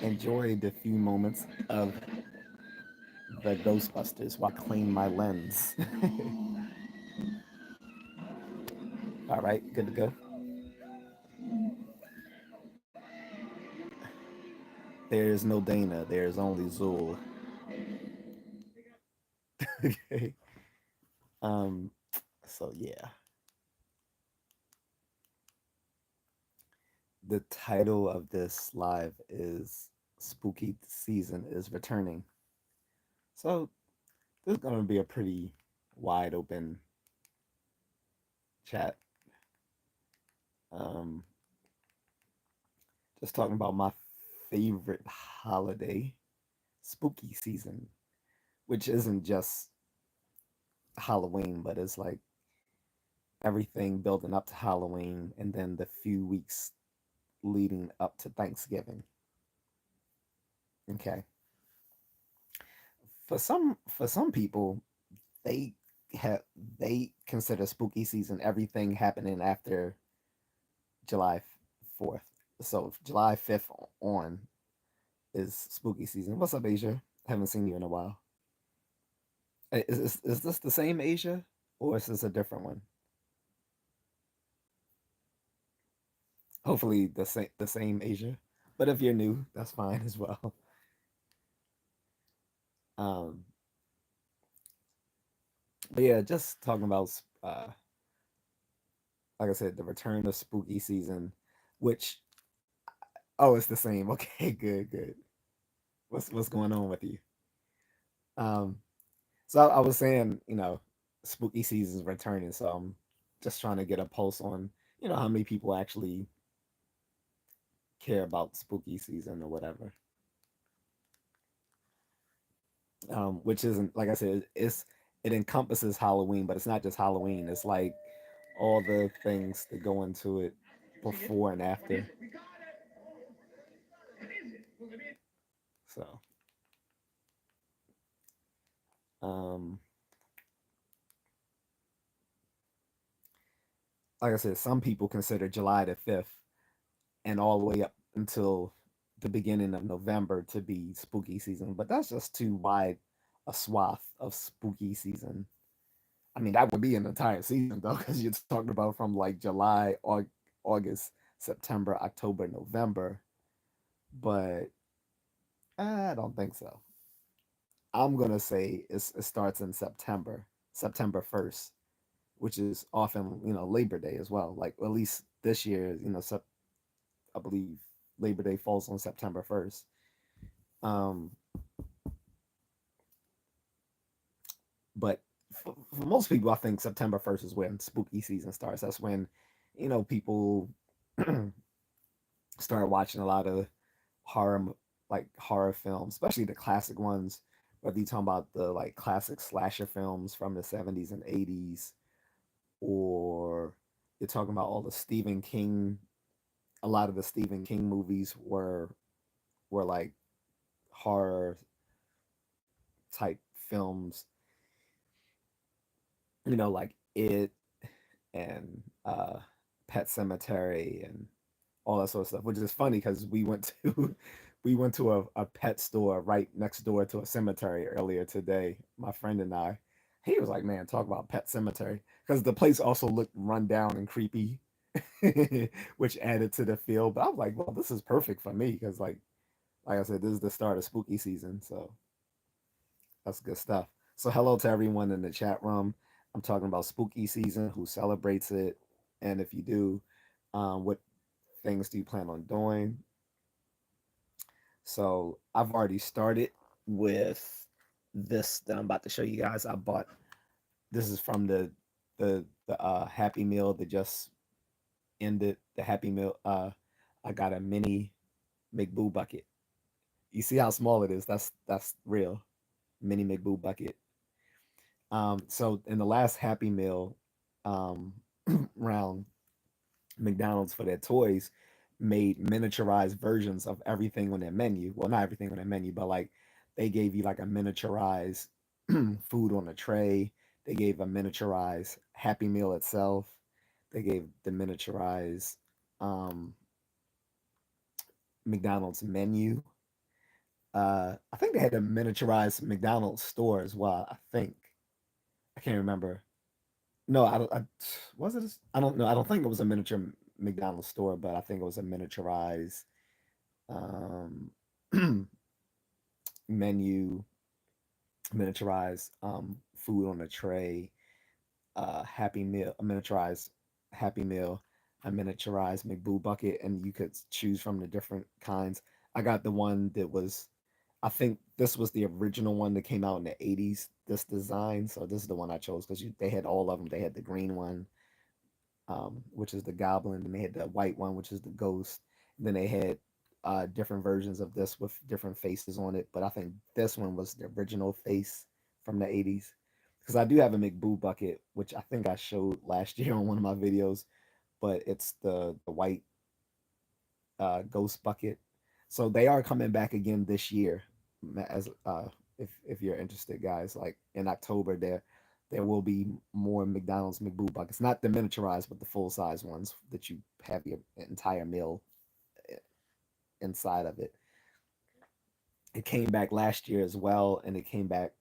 enjoy the few moments of the Ghostbusters while clean my lens. All right, good to go. There's no Dana. There's only Zool. Okay. Um. So yeah, the title of this live is "Spooky Season is Returning." So this is gonna be a pretty wide open chat. Um. Just talking about my favorite holiday, spooky season, which isn't just Halloween, but it's like everything building up to Halloween and then the few weeks leading up to Thanksgiving. Okay. For some people, they have they consider spooky season everything happening after July 4th. So July 5th on is spooky season. What's up, Asia? Haven't seen you in a while. Is this the same Asia or is this a different one? Hopefully the same Asia. But if you're new, that's fine as well. Um, but yeah, just talking about like I said, the return of spooky season, which oh, it's the same. Okay, good, good. What's going on with you? Um, so I was saying, spooky season's returning, so I'm just trying to get a pulse on, how many people actually care about spooky season or whatever. Which isn't like I said, it encompasses Halloween, but it's not just Halloween. It's like all the things that go into it before and after. So, um, like I said, some people consider July the 5th and all the way up until the beginning of November to be spooky season, but that's just too wide a swath of spooky season. I mean, that would be an entire season though, because you're talking about from like July, August, September, October, November. But I don't think so. I'm gonna say it starts in September, September 1st, which is often Labor Day as well. Like at least this year, I believe Labor Day falls on September 1st. Um, but for most people, I think September 1st is when spooky season starts. That's when people start watching a lot of horror horror films, especially the classic ones. Whether you talking about the like classic slasher films from the 70s and 80s, or you're talking about all the Stephen King. A lot of the Stephen King movies were like horror type films. Like It and Pet Cemetery and all that sort of stuff, which is funny because we went to we went to a pet store right next door to a cemetery earlier today. My friend and I, he was like, "Man, talk about Pet Cemetery," because the place also looked run down and creepy, which added to the feel. But I was like, "Well, this is perfect for me," because like I said, this is the start of spooky season, so that's good stuff. So hello to everyone in the chat room. I'm talking about spooky season, who celebrates it, and if you do, what things do you plan on doing? So I've already started with this that I'm about to show you guys. I bought this is from the Happy Meal that just ended. The Happy Meal. I got a mini McBoo bucket. You see how small it is? That's real. Mini McBoo bucket. So in the last Happy Meal um, round, McDonald's for their toys made miniaturized versions of everything on their menu. Well, not everything on their menu, but like they gave you like a miniaturized food on a tray. They gave a miniaturized Happy Meal itself. They gave the miniaturized um, McDonald's menu. I think they had a miniaturized McDonald's store as well. I think I can't remember. No, I don't. Was it? I don't know. I don't think it was a miniature McDonald's store, but I think it was a miniaturized um, menu, miniaturized food on a tray, Happy Meal, a miniaturized Happy Meal, a miniaturized McBoo bucket, and you could choose from the different kinds. I got the one that was, I think this was the original one that came out in the 80s, this design. So this is the one I chose because they had all of them. They had the green one, which is the goblin, and they had the white one, which is the ghost. And then they had different versions of this with different faces on it. But I think this one was the original face from the 80s. Because I do have a McBoo bucket, which I think I showed last year on one of my videos, but it's the white ghost bucket. So they are coming back again this year. As if you're interested, guys, like in October, there will be more McDonald's McBoo buckets, not the miniaturized, but the full size ones that you have your entire meal inside of it. It came back last year as well, and it came back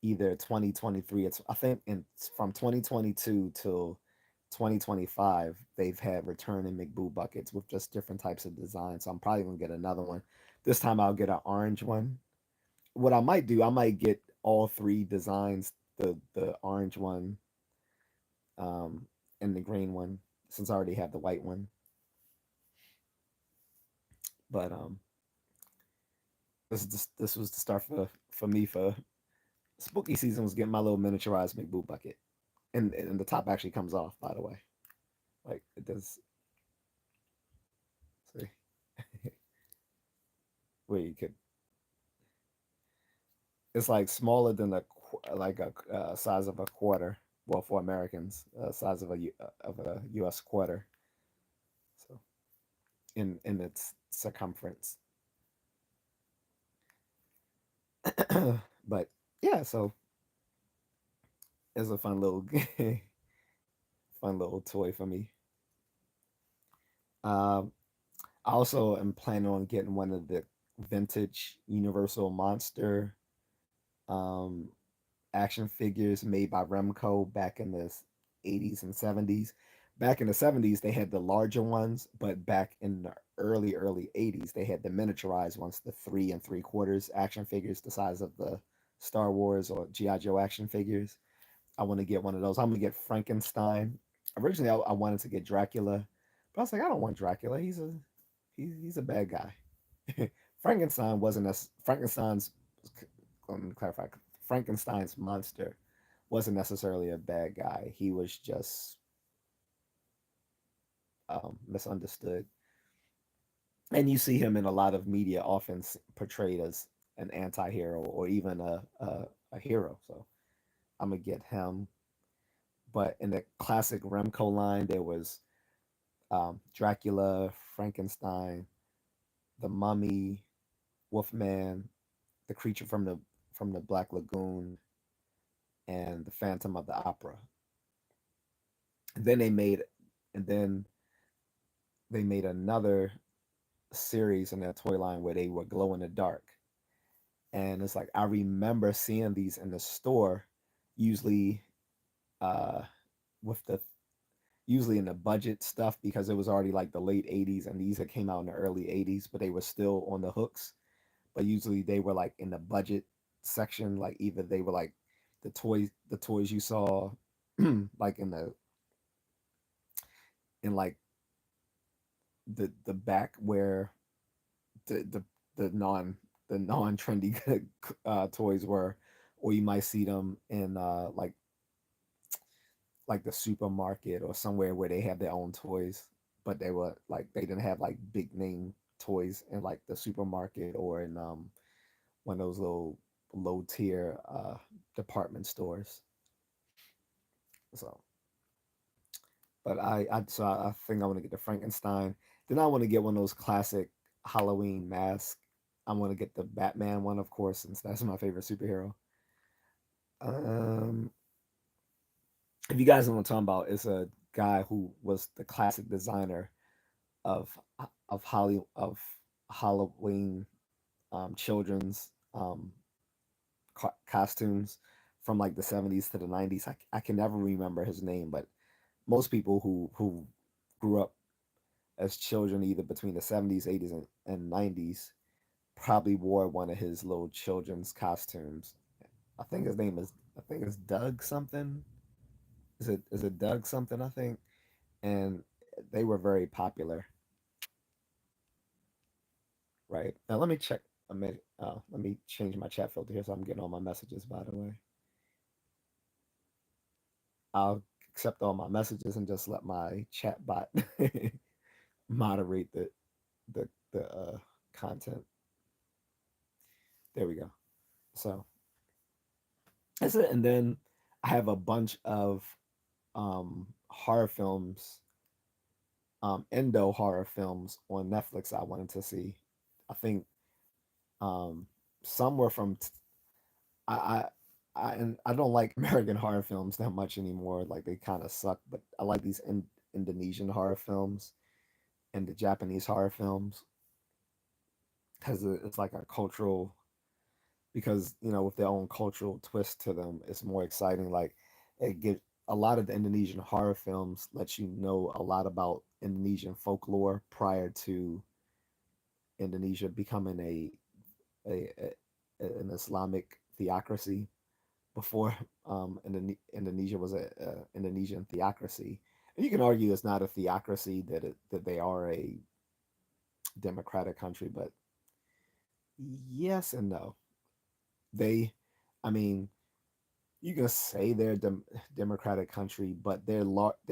either 2023. It's I think in from 2022 till 2025, they've had returning McBoo buckets with just different types of designs. So I'm probably gonna get another one. This time I'll get an orange one. What I might do, I might get all three designs, the orange one, um, and the green one, since I already have the white one. But this was the start for me for spooky season was getting my little miniaturized McBoo bucket, and the top actually comes off, by the way. Like it does. See where you could. It's like smaller than like a size of a quarter. Well, for Americans, size of a U.S. quarter. So in its circumference. But yeah, so it's a fun little fun little toy for me. Um, I also am planning on getting one of the vintage Universal Monster um, action figures made by Remco back in the 80s and 70s. Back in the 70s, they had the larger ones, but back in the early 80s, they had the miniaturized ones, the 3 3/4 action figures, the size of the Star Wars or G.I. Joe action figures. I want to get one of those. I'm gonna get Frankenstein. Originally, I wanted to get Dracula, but I was like, I don't want Dracula. He's a bad guy. Frankenstein wasn't as Frankenstein's. Let me clarify. Frankenstein's monster wasn't necessarily a bad guy. He was just misunderstood, and you see him in a lot of media, often portrayed as an anti-hero or even a hero. So I'm gonna get him. But in the classic Remco line, there was Dracula, Frankenstein, the Mummy, Wolfman, the creature from the Black Lagoon, and the Phantom of the Opera. And then they made another series in their toy line where they were glow in the dark. And it's like I remember seeing these in the store, usually uh, with the usually in the budget stuff because it was already like the late 80s and these had came out in the early 80s, but they were still on the hooks. But usually they were like in the budget section, like either they were like the toys you saw like in like the back where the the non the non trendy toys were, or you might see them in like the supermarket or somewhere where they have their own toys, but they were like they didn't have like big name toys in like the supermarket or in one of those little low tier department stores. So, but I think I want to get the Frankenstein. Then I want to get one of those classic Halloween masks. I want to get the Batman one, of course, since that's my favorite superhero. Um, if you guys know what I'm talking about, it's a guy who was the classic designer of of Halloween children's costumes from like the 70s to the 90s. I can never remember his name, but most people who grew up as children either between the 70s, 80s, and 90s probably wore one of his little children's costumes. I think his name is I think it's Doug something. Is it Doug something? I think, and they were very popular. Right now, let me check. A minute. Let me change my chat filter here so I'm getting all my messages. By the way, I'll accept all my messages and just let my chat bot moderate the content. There we go. So that's it. And then I have a bunch of horror films, endo horror films on Netflix I wanted to see. I think um, some were from I, I and I don't like American horror films that much anymore. Like they kind of suck. But I like these Indonesian horror films and the Japanese horror films because it's like a cultural because with their own cultural twist to them, it's more exciting. Like it get a lot of the Indonesian horror films let you know a lot about Indonesian folklore prior to Indonesia becoming an Islamic theocracy. Before Indonesia was a Indonesian theocracy, and you can argue it's not a theocracy that they are a democratic country, but yes and no. They, I mean, you can say they're a democratic country, but they're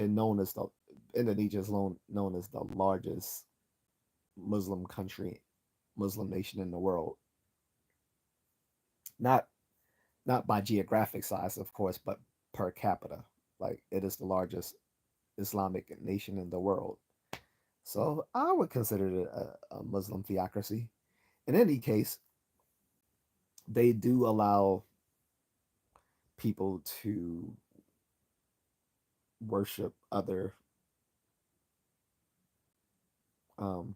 known as the Indonesia is known as the largest Muslim country, Muslim nation in the world. Not not by geographic size, of course, but per capita. Like it is the largest Islamic nation in the world. So I would consider it a Muslim theocracy. In any case, they do allow people to worship um,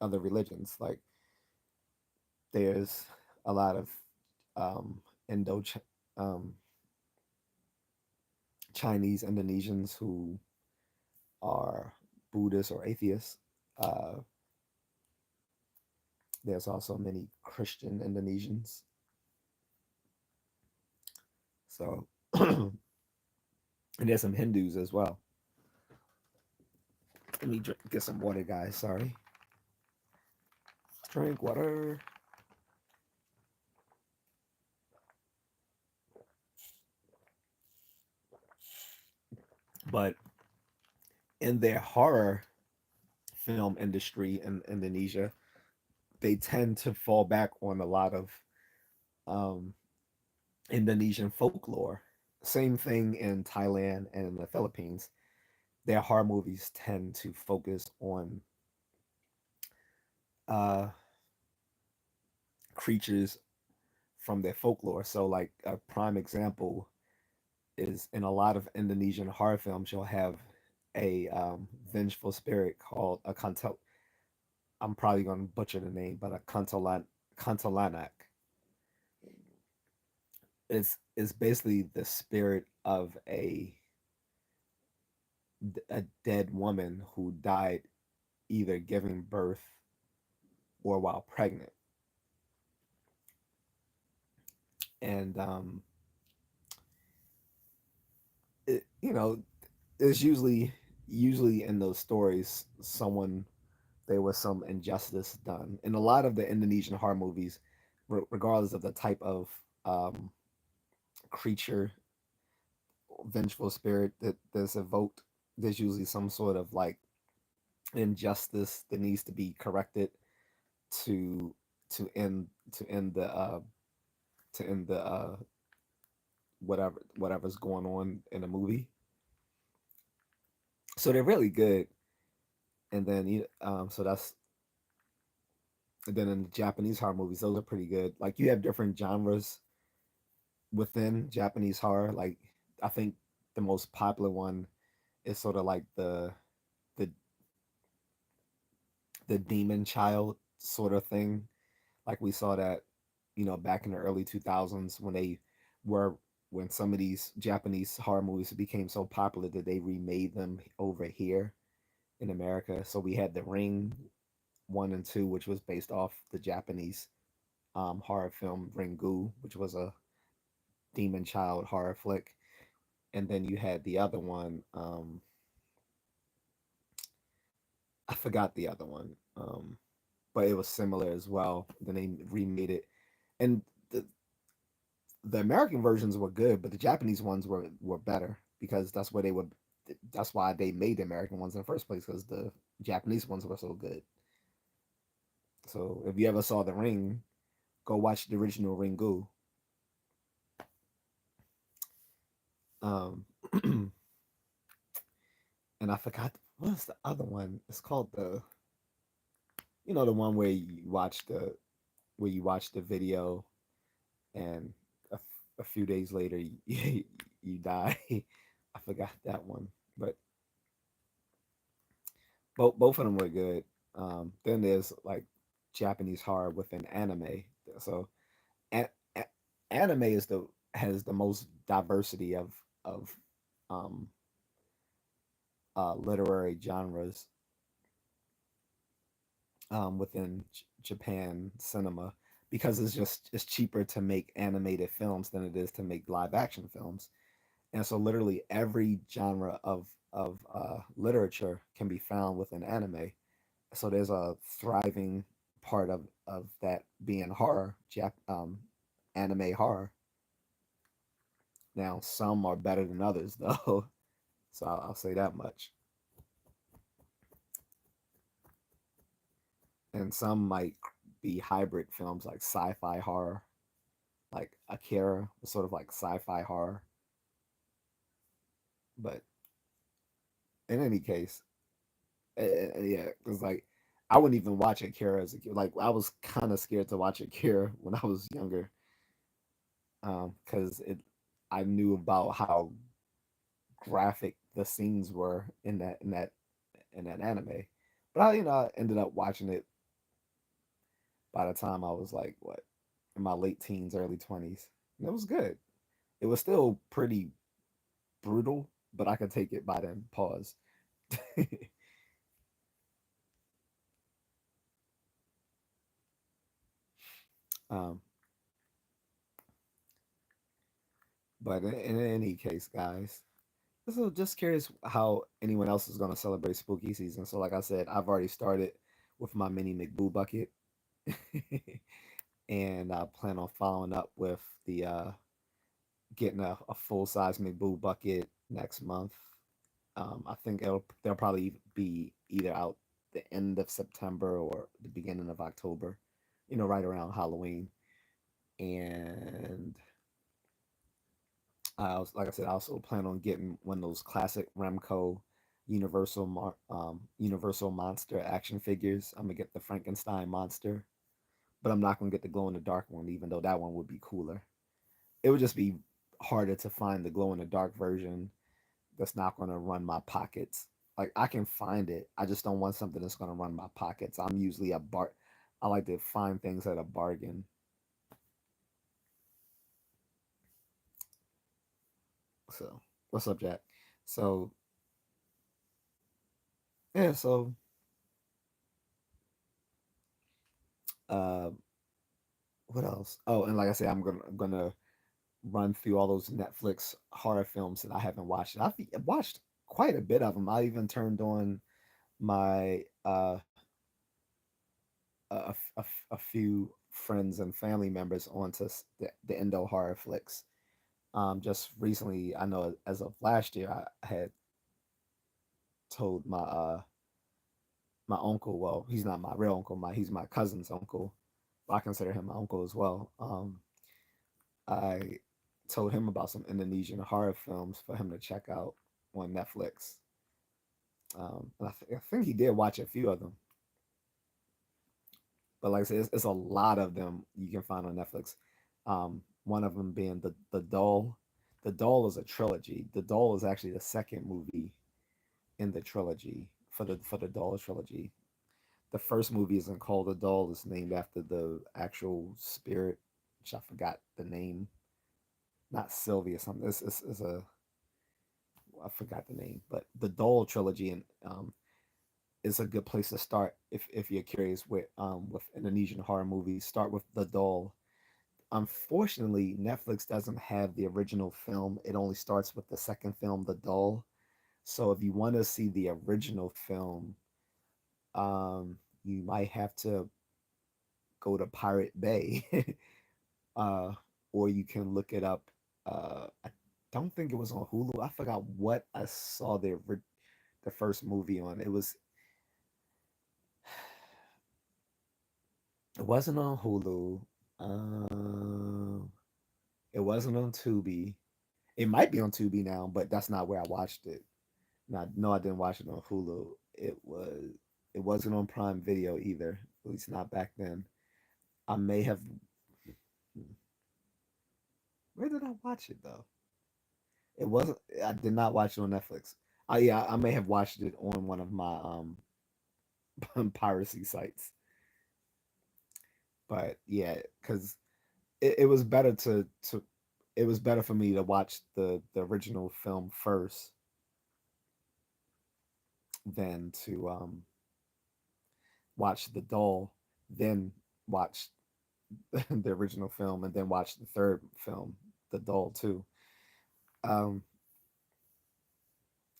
other religions. Like there's a lot of Indo um, Chinese Indonesians who are Buddhists or atheists. Uh, there's also many Christian Indonesians. So, and there's some Hindus as well. Let me get some water, guys. Sorry. Drink water. But in their horror film industry in Indonesia, they tend to fall back on a lot of um, Indonesian folklore. Same thing in Thailand and in the Philippines. Their horror movies tend to focus on uh, creatures from their folklore. So, like a prime example is in a lot of Indonesian horror films, you'll have a vengeful spirit called a kantel. I'm probably going to butcher the name, but a kantalanak. It's basically the spirit of a dead woman who died either giving birth or while pregnant, and it, it's usually in those stories someone there was some injustice done. In a lot of the Indonesian horror movies, regardless of the type of um, creature, vengeful spirit that's evoked, there's usually some sort of like injustice that needs to be corrected to to end to end the to end the whatever's going on in the movie. So they're really good. And then so that's and then in the Japanese horror movies, those are pretty good. Like you have different genres within Japanese horror. Like I think the most popular one is sort of like the the demon child. sort of thing. Like we saw that, back in the early 2000s when were when some of these Japanese horror movies became so popular that they remade them over here in America. So we had The Ring 1 and 2, which was based off the Japanese horror film Ringu, which was a demon child horror flick. And then you had the other one. I forgot the other one, but it was similar as well. Then they remade it, and the American versions were good, but the Japanese ones were better because that's where they were. That's why they made the American ones in the first place because the Japanese ones were so good. So if you ever saw The Ring, go watch the original Ringu. Um, and I forgot what's the other one. It's called the one where you watch the video and a few days later you die. I forgot that one, but both of them were good. Then there's like Japanese horror within anime. So a- a- anime has the most diversity of um, literary genres within Japan cinema because it's cheaper to make animated films than it is to make live action films. And so literally every genre of literature can be found within anime. So there's a thriving part of that being horror, anime horror. Now some are better than others though, so I'll say that much. And some might be hybrid films like sci-fi horror, like Akira, sort of like sci-fi horror. But in any case, yeah, because like I wouldn't even watch Akira as a kid. Like I was kind of scared to watch Akira when I was younger, because it I knew about how graphic the scenes were in that anime. But I ended up watching it by the time I was like what in my late teens, early 20s. And it was good. It was still pretty brutal, but I could take it by then. Pause. um, but in any case, guys, so just curious how anyone else is going to celebrate spooky season. So, like I said, I've already started with my mini McBoo bucket, and I plan on following up with the getting a full size McBoo bucket next month. I think they'll probably be either out the end of September or the beginning of October. Right around Halloween. And like I said, I also plan on getting one of those classic Remco Universal Monster action figures. I'm gonna get the Frankenstein monster, but I'm not gonna get the glow in the dark one, even though that one would be cooler. It would just be harder to find the glow in the dark version that's not gonna run my pockets. Like I can find it, I just don't want something that's gonna run my pockets. I'm usually a bar. I like to find things at a bargain. So what's up, Jack? So yeah, so uh, what else? Oh, and like I said, I'm gonna run through all those Netflix horror films that I haven't watched. I've watched quite a bit of them. I even turned on my a few friends and family members onto the Indo horror flicks. Just recently, I know as of last year, I had told my uncle. Well, he's not my real uncle. He's my cousin's uncle. But I consider him my uncle as well. I told him about some Indonesian horror films for him to check out on Netflix. And I think he did watch a few of them, but like I said, it's a lot of them you can find on Netflix. One of them being the Doll. The Doll is a trilogy. The Doll is actually the second movie in the trilogy for the Doll trilogy. the first movie isn't called a doll. It's named after the actual spirit, which I forgot the name. Not Sylvia something. It's a I forgot the name, but the Doll trilogy and is a good place to start if you're curious with Indonesian horror movies. Start with the Doll. Unfortunately, Netflix doesn't have the original film. It only starts with the second film, The Doll. So if you want to see the original film, you might have to go to Pirate Bay, uh, or you can look it up. I don't think it was on Hulu. I forgot what I saw the first movie on. It wasn't on Hulu. Um, it wasn't on Tubi. It might be on Tubi now, but that's not where I watched it. Not no, I didn't watch it on Hulu. It wasn't on Prime Video either. At least not back then. I may have. Where did I watch it though? It wasn't. I did not watch it on Netflix. Yeah, I may have watched it on one of my piracy sites. But yeah, because it was better to it was better for me to watch the original film first than to watch the doll, then watch the original film, and then watch the third film, the doll too. Um,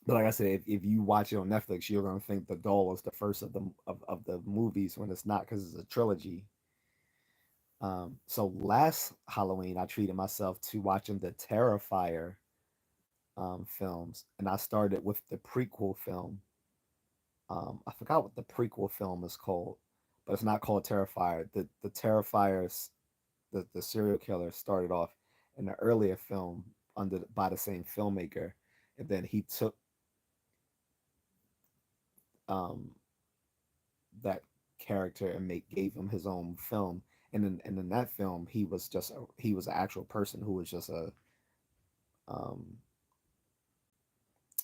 but like I said, if you watch it on Netflix, you're gonna think the doll was the first of the movies when it's not because it's a trilogy. So last Halloween, I treated myself to watching the Terrifier films, and I started with the prequel film. I forgot what the prequel film is called, but it's not called Terrifier. The Terrifiers, the serial killer started off in the earlier film under by the same filmmaker, and then he took um, that character and gave him his own film. And in that film, he was an actual person who was just um,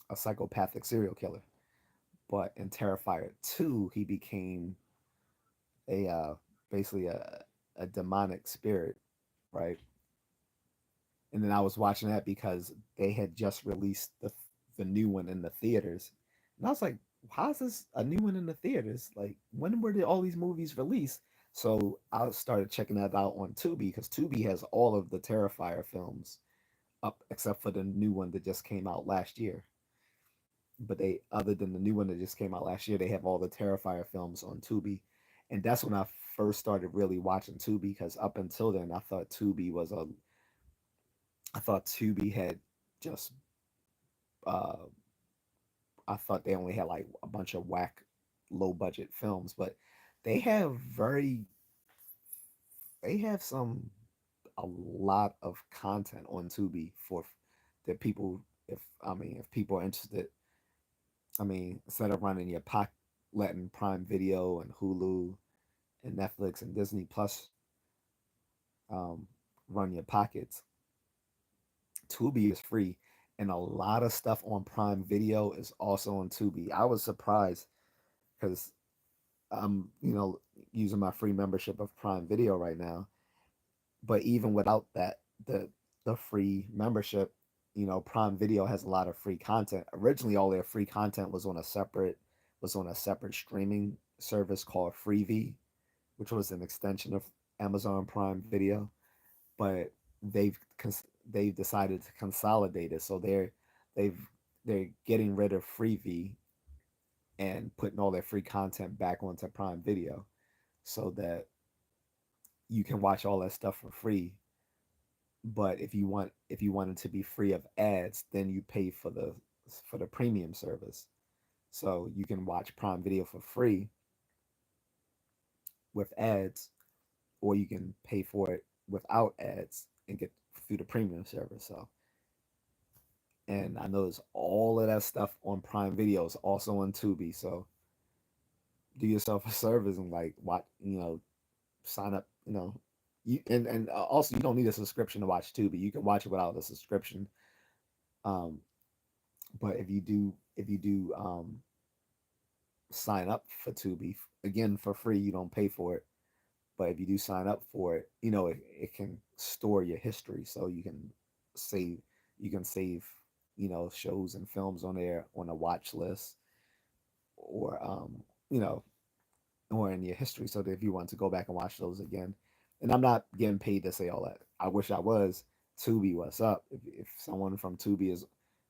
a psychopathic serial killer. But in Terrifier 2, he became a basically a demonic spirit, right? And then I was watching that because they had just released the new one in the theaters, and I was like, "How is this a new one in the theaters? Like, when were all these movies released?" So I started checking that out on Tubi because Tubi has all of the Terrifier films up except for the new one that just came out last year. But they, other than the new one that just came out last year, they have all the Terrifier films on Tubi, and that's when I first started really watching Tubi because up until then I thought Tubi had just uh I thought they only had like a bunch of whack low budget films, but they have very they have some a lot of content on Tubi for that people if people are interested, instead of running your letting Prime Video and Hulu and Netflix and Disney Plus um, run your pockets, Tubi is free, and a lot of stuff on Prime Video is also on Tubi. I was surprised because I'm, using my free membership of Prime Video right now. But even without that, the the free membership, Prime Video has a lot of free content. Originally, all their free content was on a separate streaming service called Freevee, which was an extension of Amazon Prime Video. But they've they've decided to consolidate it, so they've they're getting rid of Freevee and putting all their free content back onto Prime Video, so that you can watch all that stuff for free. But if you want it to be free of ads, then you pay for the premium service. So you can watch Prime Video for free with ads, or you can pay for it without ads and get through the premium service. So, and I know there's all of that stuff on Prime Video is also on Tubi. So do yourself a service and like watch, sign up, you and also you don't need a subscription to watch Tubi. You can watch it without a subscription. Um, but if you do sign up for Tubi, again for free, you don't pay for it. But if you do sign up for it, it can store your history, so save you can save shows and films on there on a watch list, or you know or in your history, so that if you want to go back and watch those again. And I'm not getting paid to say all that. I wish I was. Tubi, what's up? If someone from Tubi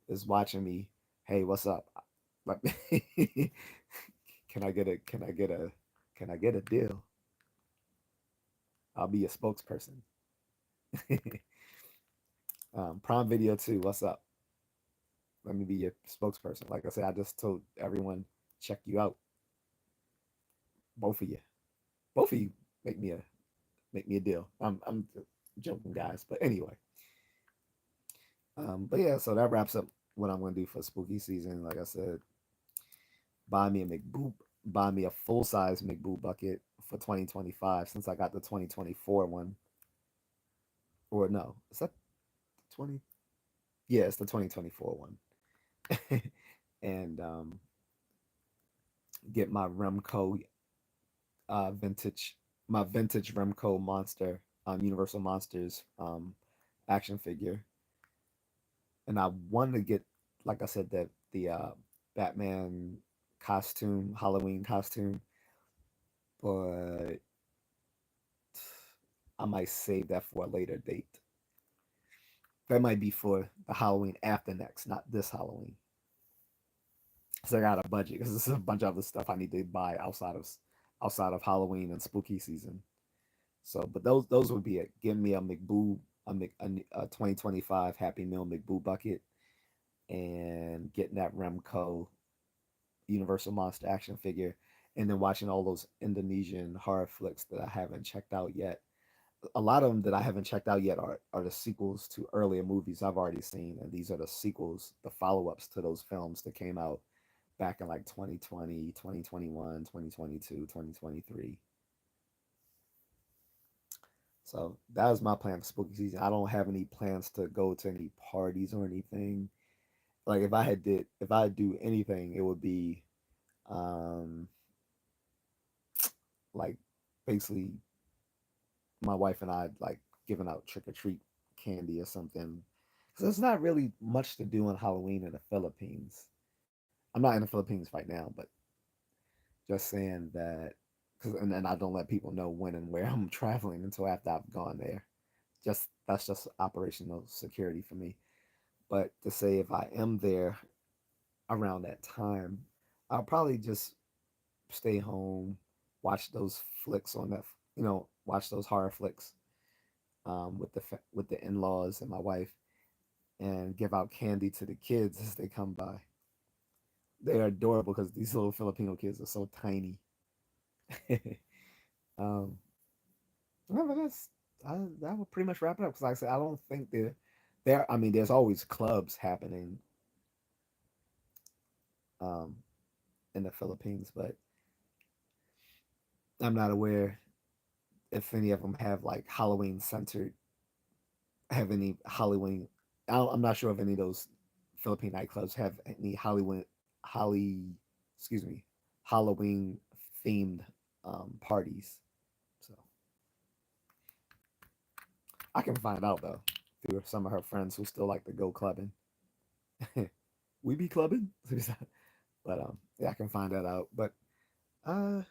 is watching me, hey, what's up? Like, can I get a deal? I'll be a spokesperson. Prime Video too. What's up? Let me be your spokesperson. Like I said, I just told everyone, check you out. Both of you. Both of you make me a make me a deal. I'm joking, guys. But anyway, but yeah, so that wraps up what I'm gonna do for spooky season. Like I said, buy me a McBoo, buy me a full size McBoo bucket for 2025, since I got the 2024 one. Or no, is that 20? Yeah, it's the 2024 one. And get my Remco vintage, my vintage Remco monster, Universal Monsters action figure. And I wanted to get, like I said, that the Batman costume, Halloween costume, but I might save that for a later date. That might be for the Halloween after next, not this Halloween. So I got a budget because there's a bunch of other stuff I need to buy outside of Halloween and spooky season. So, but those would be it. Give me a McBoo, a 2025 Happy Meal McBoo bucket, and getting that Remco Universal Monster action figure, and then watching all those Indonesian horror flicks that I haven't checked out yet. A lot of them that I haven't checked out yet are the sequels to earlier movies I've already seen, and these are the sequels, the follow-ups to those films that came out back in like 2020, 2021, 2022, 2023. So that was my plan for spooky season. I don't have any plans to go to any parties or anything. Like if I do anything, it would be um like basically my wife and I like giving out trick or treat candy or something. Because there's not really much to do on Halloween in the Philippines. I'm not in the Philippines right now, but just saying that, because and I don't let people know when and where I'm traveling until after I've gone there. Just that's just operational security for me. But to say if I am there around that time, I'll probably just stay home, watch those flicks on that, watch those horror flicks with the in laws and my wife, and give out candy to the kids as they come by. They are adorable because these little Filipino kids are so tiny. um, but that will pretty much wrap it up. Because like I said, I don't think there. I mean, there's always clubs happening um, in the Philippines, but I'm not aware if any of them have like Halloween centered, have any Halloween. I'm not sure if any of those Philippine nightclubs have any Holly, excuse me, Halloween themed parties. So I can find out though through some of her friends who still like to go clubbing. We be clubbing, but yeah, I can find that out. But uh,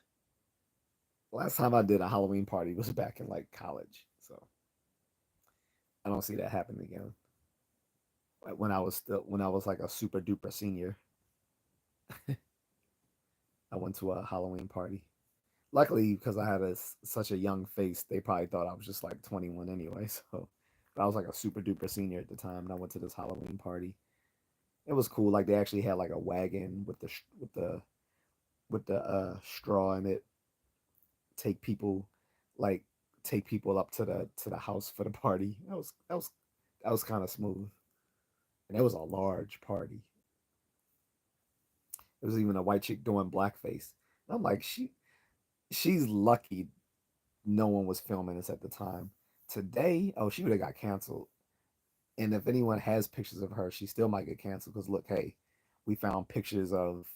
last time I did a Halloween party was back in like college, so I don't see that happening again. Like when I was like a super duper senior, I went to a Halloween party. Luckily, because I had such a young face, they probably thought I was just like 21 anyway. So, but I was like a super duper senior at the time, and I went to this Halloween party. It was cool. Like they actually had like a wagon with the straw in it. Take people, like take people up to the house for the party. That was kind of smooth, and it was a large party. There was even a white chick doing blackface. And I'm like, she's lucky no one was filming this at the time. Today, oh, she would have got canceled. And if anyone has pictures of her, she still might get canceled because look, hey, we found pictures of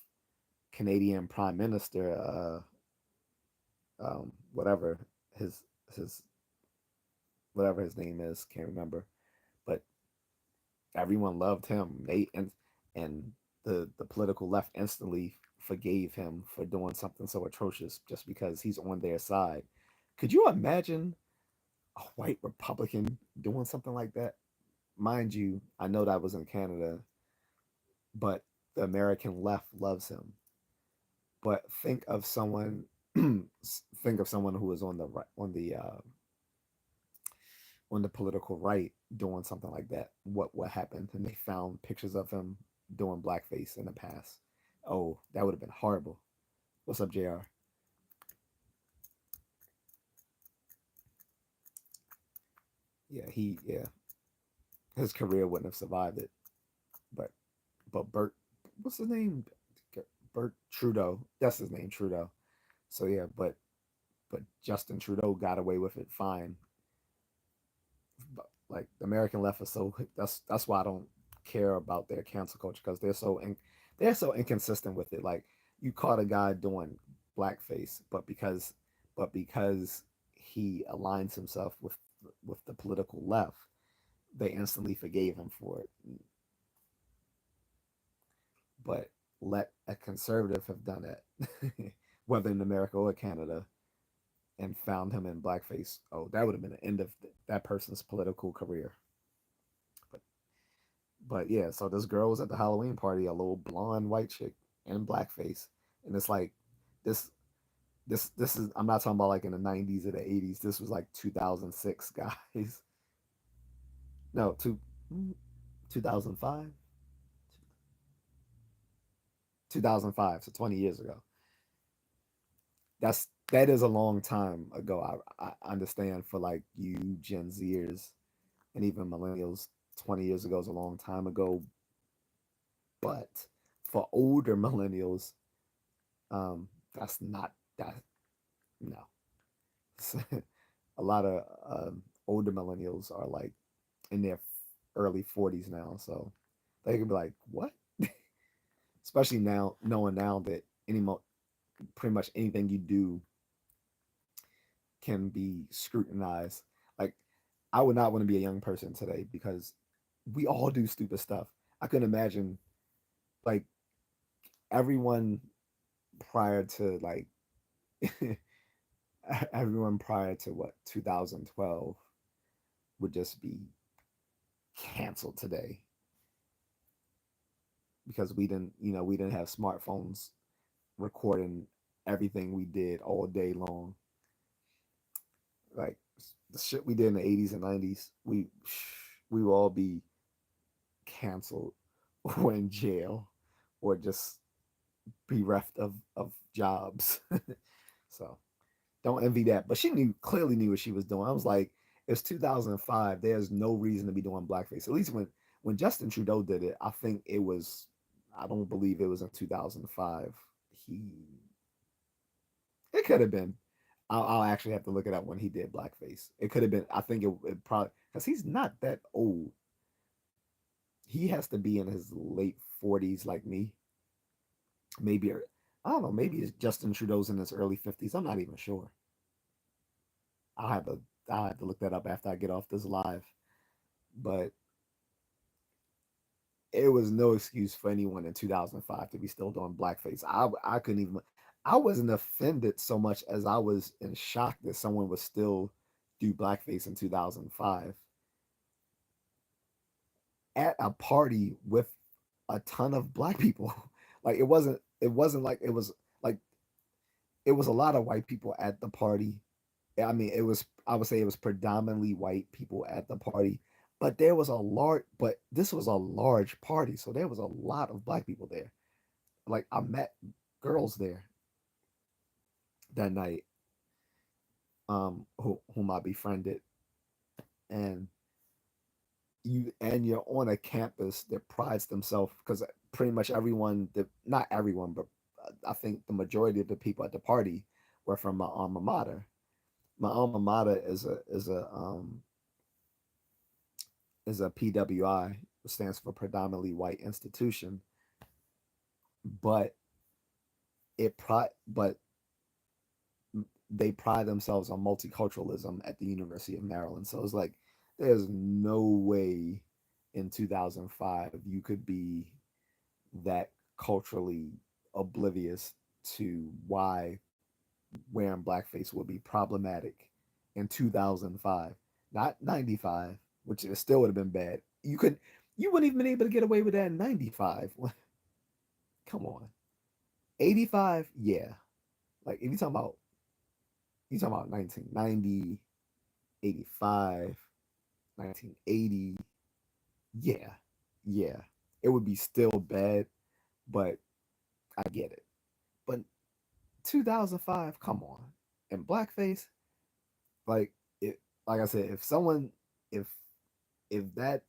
Canadian Prime Minister, whatever his his whatever his name is, can't remember, but everyone loved him. And the political left instantly forgave him for doing something so atrocious just because he's on their side. Could you imagine a white Republican doing something like that? Mind you, I know that was in Canada, but the American left loves him. But think of someone who is on the right, on the political right doing something like that. What happened? And they found pictures of him doing blackface in the past. Oh, that would have been horrible. What's up, Jr.? Yeah, his career wouldn't have survived it. But Bert, what's his name? Bert Trudeau. That's his name, Trudeau. So yeah, but Justin Trudeau got away with it fine. But like the American left is so that's why I don't care about their cancel culture because they're so inconsistent with it. Like you caught a guy doing blackface, but because he aligns himself with the political left, they instantly forgave him for it. But let a conservative have done it, whether in America or Canada, and found him in blackface, oh, that would have been the end of that person's political career. But but yeah, so this girl was at the Halloween party, a little blonde white chick in blackface, and it's like this this is I'm not talking about like in the 90s or the 80s. This was like 2006, guys. No, 2005, 2005, so 20 years ago. That is a long time ago. I understand for like you Gen Zers and even millennials, 20 years ago is a long time ago. But for older millennials, that's not that. No, a lot of older millennials are like in their early 40s now, so they could be like, "What?" Especially now, knowing now that pretty much anything you do can be scrutinized. Like, I would not want to be a young person today because we all do stupid stuff. I couldn't imagine like everyone prior to like everyone prior to what 2012 would just be canceled today because we didn't have smartphones recording everything we did all day long. Like the shit we did in the 80s and 90s, we will all be canceled or in jail or just bereft of jobs. So don't envy that. But she clearly knew what she was doing. I was like, it's 2005. There's no reason to be doing blackface. At least when Justin Trudeau did it, I think it was. I don't believe it was in 2005. He it could have been. I'll actually have to look it up when he did blackface. It could have been. I think it probably because he's not that old. He has to be in his late 40s like me. Maybe I don't know. Maybe Justin Trudeau's in his early 50s. I'm not even sure. I'll have to I'll have to look that up after I get off this live. But it was no excuse for anyone in 2005 to be still doing blackface. I couldn't even. I wasn't offended so much as I was in shock that someone would still do blackface in 2005 at a party with a ton of black people. Like it wasn't like it was like it was a lot of white people at the party. I mean, I would say it was predominantly white people at the party, but this was a large party, so there was a lot of black people there. Like I met girls there that night, whom I befriended, and you're on a campus that prides themselves because pretty much everyone, that not everyone, but I think the majority of the people at the party were from my alma mater. My alma mater is a PWI, which stands for predominantly white institution. But but they pride themselves on multiculturalism at the University of Maryland. So it's like there's no way in 2005 you could be that culturally oblivious to why wearing blackface would be problematic in 2005, not 95, which it still would have been bad. You wouldn't even been able to get away with that in 95. Come on. 85, yeah. Like if you talking about 1990, 85, 1980, yeah. Yeah. It would be still bad, but I get it. But 2005, come on. And blackface, like it like I said, if if that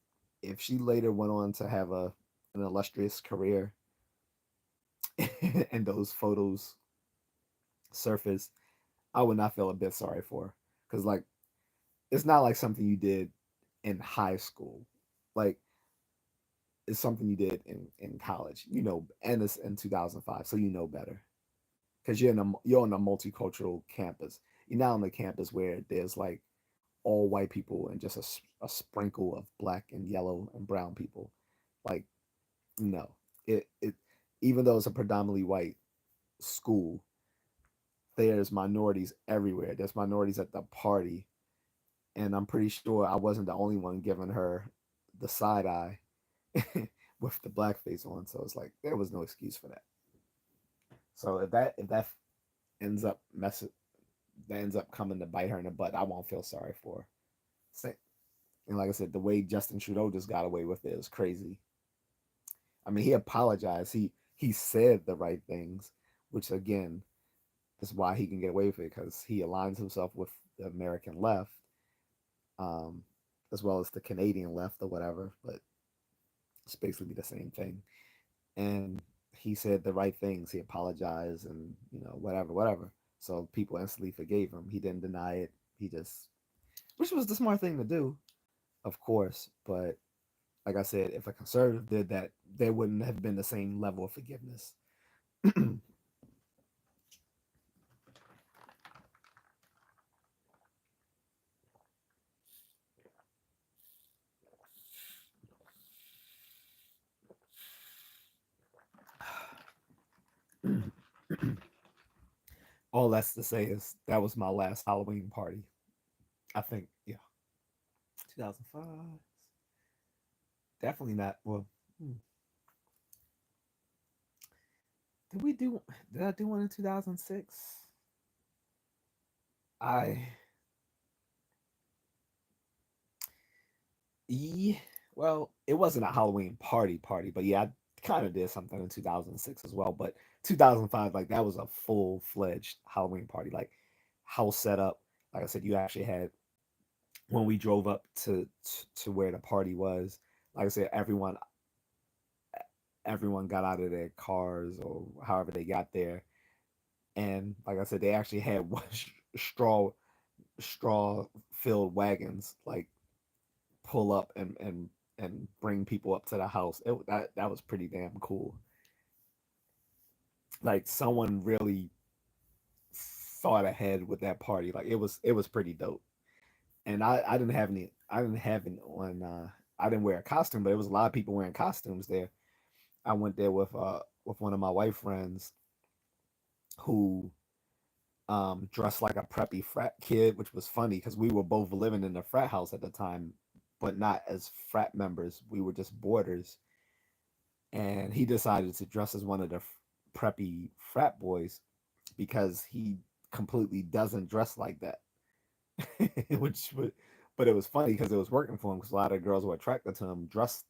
if she later went on to have an illustrious career and those photos surface, I would not feel a bit sorry for her. Cause like it's not like something you did in high school. Like it's something you did in college, and it's in 2005, so you know better. Because you're on a multicultural campus. You're not on a campus where there's like all white people and just a sprinkle of black and yellow and brown people. Like no, it even though it's a predominantly white school, there's minorities everywhere. There's minorities at the party, and I'm pretty sure I wasn't the only one giving her the side eye with the blackface on. So it's like there was no excuse for that. So if that ends up messing that ends up coming to bite her in the butt, I won't feel sorry for her. And like I said, the way Justin Trudeau just got away with it is crazy. I mean, he apologized. He said the right things, which again is why he can get away with it because he aligns himself with the American left, um, as well as the Canadian left or whatever. But it's basically the same thing. And he said the right things. He apologized and whatever, whatever. So people instantly forgave him. He didn't deny it. He just, which was the smart thing to do, of course. But like I said, if a conservative did that, there wouldn't have been the same level of forgiveness. All that's to say is that was my last Halloween party. I think, yeah, 2005. Definitely not. Well, did we do? Did I do one in 2006? I Yeah. Well, it wasn't a Halloween party, but yeah, I kind of did something in 2006 as well. But 2005, like that was a full fledged Halloween party, like house set up. Like I said, you actually had when we drove up to where the party was. Like I said, everyone got out of their cars or however they got there, and like I said, they actually had straw straw filled wagons like pull up and bring people up to the house. That was pretty damn cool. Like someone really thought ahead with that party. Like it was pretty dope. And I didn't have any. I didn't have any on. I didn't wear a costume, but it was a lot of people wearing costumes there. I went there with one of my white friends who dressed like a preppy frat kid, which was funny because we were both living in the frat house at the time, but not as frat members. We were just boarders, and he decided to dress as one of the preppy frat boys because he completely doesn't dress like that. Which would, but it was funny because it was working for him because a lot of girls were attracted to him dressed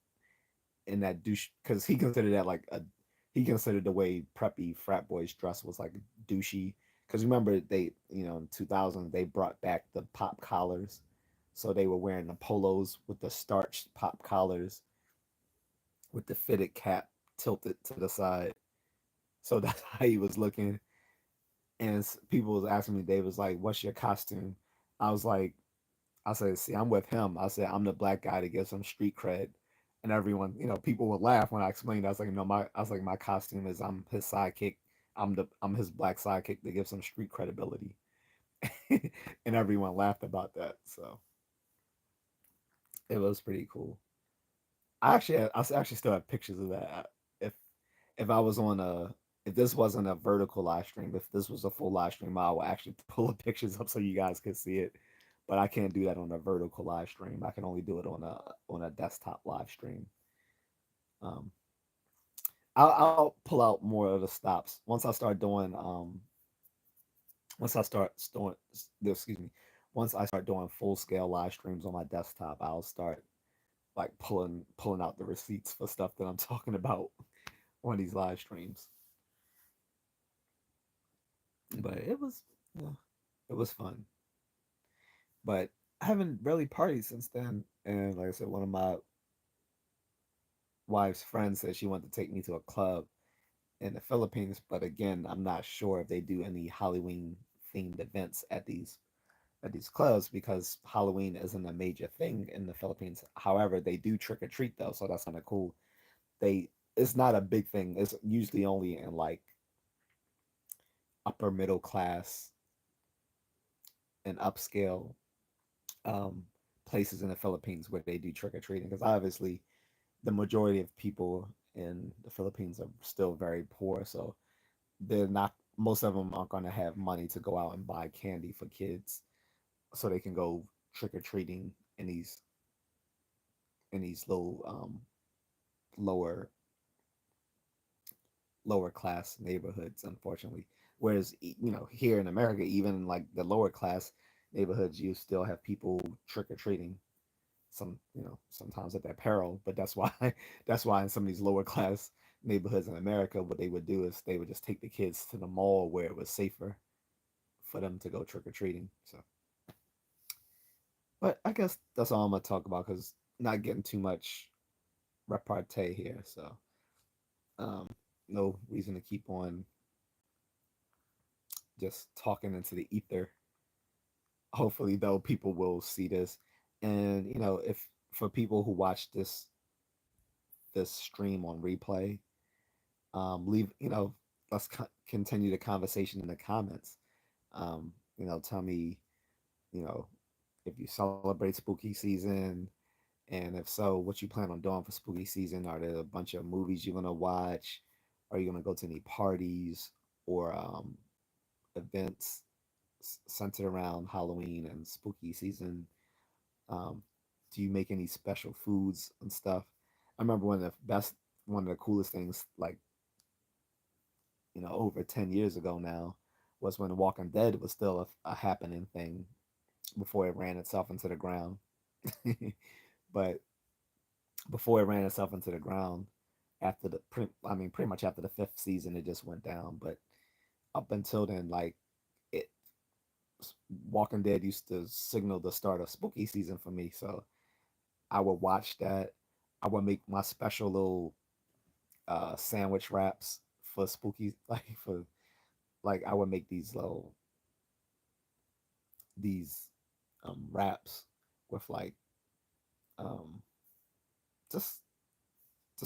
in that douche because he considered the way preppy frat boys dress was like douchey because remember they in 2000 they brought back the pop collars, so they were wearing the polos with the starched pop collars with the fitted cap tilted to the side. So that's how he was looking. And people was asking me, Dave was like, "What's your costume?" I was like, I said, "See, I'm with him." I said, "I'm the black guy to get some street cred." And everyone, people would laugh when I explained. I was like, "No, my," I was like, "My costume is I'm his sidekick. I'm his black sidekick that gives him street credibility, and everyone laughed about that. So it was pretty cool. I actually still have pictures of that. If if I was on a if this wasn't a vertical live stream, if this was a full live stream, I would actually pull the pictures up so you guys could see it. But I can't do that on a vertical live stream. I can only do it on a desktop live stream. Um, I'll pull out more of the stops once I start doing once I start doing excuse me once I start doing full scale live streams on my desktop. I'll start like pulling out the receipts for stuff that I'm talking about on these live streams. But yeah, it was fun. But I haven't really partied since then. And like I said, one of my wife's friends said she wanted to take me to a club in the Philippines. But again, I'm not sure if they do any Halloween themed events at these clubs because Halloween isn't a major thing in the Philippines. However, they do trick or treat though, so that's kind of cool. They It's not a big thing. It's usually only in like upper middle class and upscale um, places in the Philippines where they do trick or treating. Because obviously, the majority of people in the Philippines are still very poor, so they're not. Most of them aren't going to have money to go out and buy candy for kids, so they can go trick or treating in these lower lower class neighborhoods. Unfortunately, whereas here in America, even like the lower class neighborhoods, you still have people trick or treating sometimes at their peril. But that's why that's why in some of these lower class neighborhoods in America, what they would do is they would just take the kids to the mall where it was safer for them to go trick or treating. So, but I guess that's all I'm gonna talk about because not getting too much repartee here. So, um, no reason to keep on just talking into the ether. Hopefully, though, people will see this, and if for people who watch this stream on replay, leave let's continue the conversation in the comments. Tell me you know if you celebrate spooky season, and if so, what you plan on doing for spooky season. Are there a bunch of movies you're gonna watch? Are you gonna go to any parties or events centered around Halloween and spooky season? um, do you make any special foods and stuff? I remember one of the coolest things, like over 10 years ago now, was when Walking Dead was still a happening thing before it ran itself into the ground. But before it ran itself into the ground, I mean, pretty much after the fifth season, it just went down. But up until then, like it, Walking Dead used to signal the start of spooky season for me. So I would watch that. I would make my special little sandwich wraps for spooky, like I would make these wraps with like um just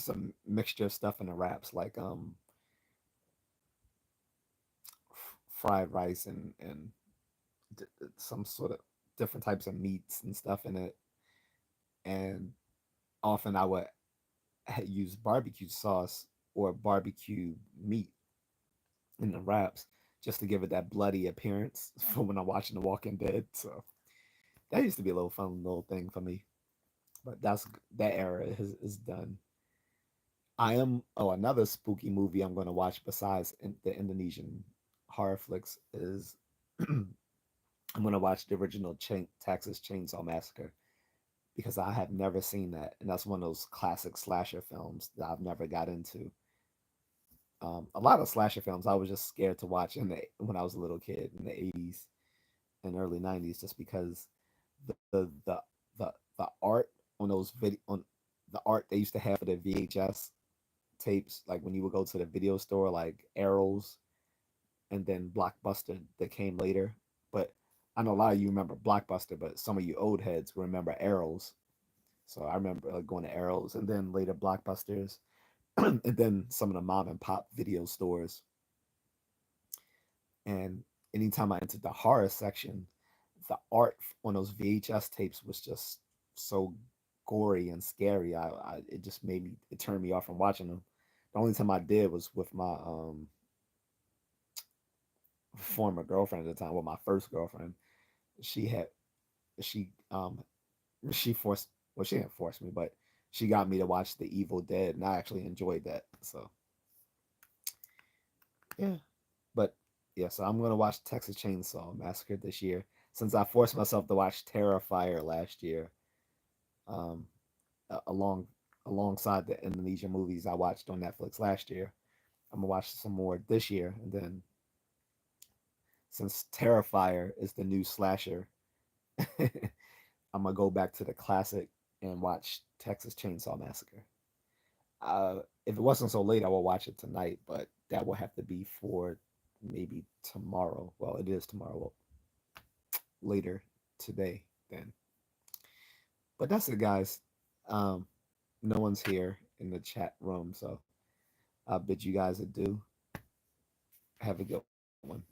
a mixture of stuff in the wraps, like fried rice and some sort of different types of meats and stuff in it. And often I would use barbecue sauce or barbecue meat in the wraps just to give it that bloody appearance for when I'm watching The Walking Dead. So that used to be a little fun little thing for me. But that era is done. Another spooky movie I'm going to watch besides the Indonesian horror flicks is I'm going to watch the original Texas Chainsaw Massacre because I have never seen that, and that's one of those classic slasher films that I've never got into. A lot of slasher films I was just scared to watch when I was a little kid in the 80s and early 90s, just because the art on the art they used to have for the VHS tapes, like when you would go to the video store, like Arrows and then Blockbuster that came later. But I know a lot of you remember Blockbuster, but some of you old heads remember Arrows. So I remember going to Arrows and then later Blockbusters, and then some of the mom and pop video stores. And anytime I entered the horror section, the art on those VHS tapes was just so gory and scary. It just made me, it turned me off from watching them. The only time I did was with my former girlfriend at the time, well, my first girlfriend. She had she she forced, well, she didn't force me, but she got me to watch The Evil Dead, and I actually enjoyed that. So yeah, but yeah, so I'm gonna watch Texas Chainsaw Massacre this year since I forced myself to watch Terrifier last year. Um, along alongside the Indonesian movies I watched on Netflix last year, I'm gonna watch some more this year, and then since Terrifier is the new slasher, I'm gonna go back to the classic and watch Texas Chainsaw Massacre. If it wasn't so late, I will watch it tonight, but that will have to be for maybe tomorrow. Well, it is tomorrow. Well, later today then. But that's it, guys. Um, no one's here in the chat room, so I'll bid you guys adieu. Have a good one.